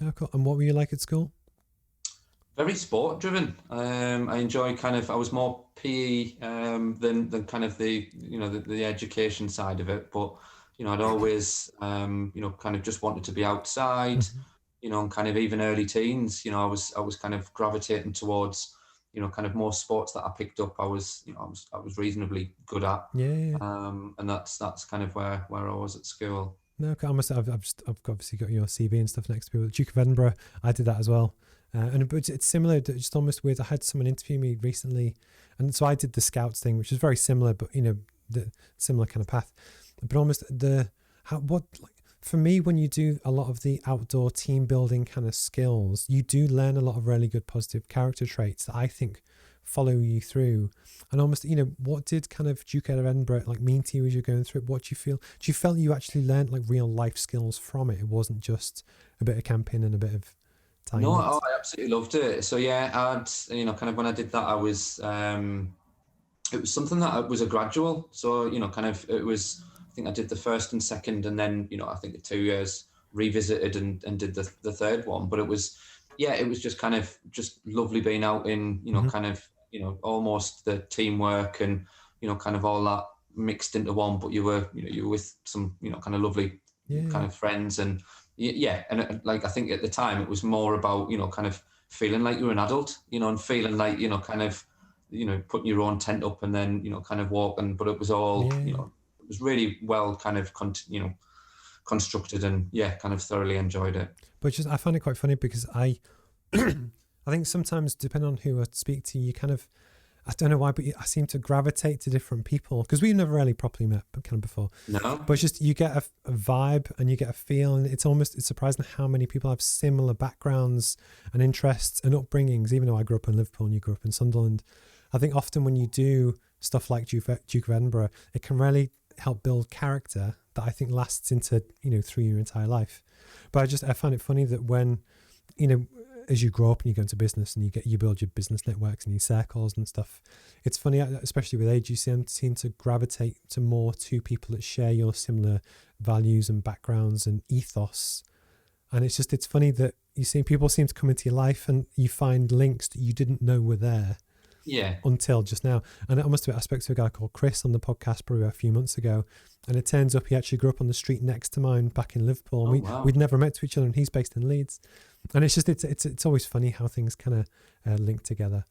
Oh, cool. And what were you like at school? Very sport driven. I enjoy I was more PE than kind of the education side of it. But I'd always kind of just wanted to be outside. Mhm. And kind of even early teens. I was kind of gravitating towards kind of more sports that I picked up. I was reasonably good at, Yeah, yeah, yeah. and that's kind of where I was at school. No, okay, I've obviously got your CV and stuff next to me. With Duke of Edinburgh, I did that as well. But it's similar, just almost weird. I had someone interview me recently, and so I did the scouts thing, which is very similar, but the similar kind of path. But almost for me, when you do a lot of the outdoor team building kind of skills, you do learn a lot of really good positive character traits that I think follow you through. And almost, what did kind of Duke of Edinburgh like mean to you as you're going through it? What do you feel? Do you feel you actually learned like real life skills from it? It wasn't just a bit of camping and a bit of tying No, knots. I absolutely loved it. So yeah, kind of when I did that, it was something that was a gradual. So kind of it was. I think I did the first and second, and then I think the 2 years revisited and did the third one. But it was, yeah, it was just kind of just lovely being out in Hmm. kind of almost the teamwork and kind of all that mixed into one. But you were with some kind of lovely Yeah, kind yeah, of friends and yeah, and like I think at the time it was more about kind of feeling like you're an adult, and feeling like kind of putting your own tent up and then kind of walking. But it was all yeah, yeah. it was really well kind of constructed, and yeah, kind of thoroughly enjoyed it. But just I find it quite funny because I think sometimes depending on who I speak to, you kind of I don't know why, but I seem to gravitate to different people because we've never really properly met, but kind of before. No. But it's just you get a vibe and you get a feel, and it's surprising how many people have similar backgrounds and interests and upbringings. Even though I grew up in Liverpool and you grew up in Sunderland, I think often when you do stuff like Duke of Edinburgh, it can really help build character that I think lasts into through your entire life. But I find it funny that when you know as you grow up and you go into business and you build your business networks and your circles and stuff, it's funny, especially with age, you seem to gravitate to more to people that share your similar values and backgrounds and ethos. And it's funny that you see people seem to come into your life and you find links that you didn't know were there Yeah. until just now. And I must have, I spoke to a guy called Chris on the podcast probably a few months ago, and it turns up he actually grew up on the street next to mine back in Liverpool, and Oh we'd wow. never met to each other, and he's based in Leeds. And it's always funny how things kind of link together.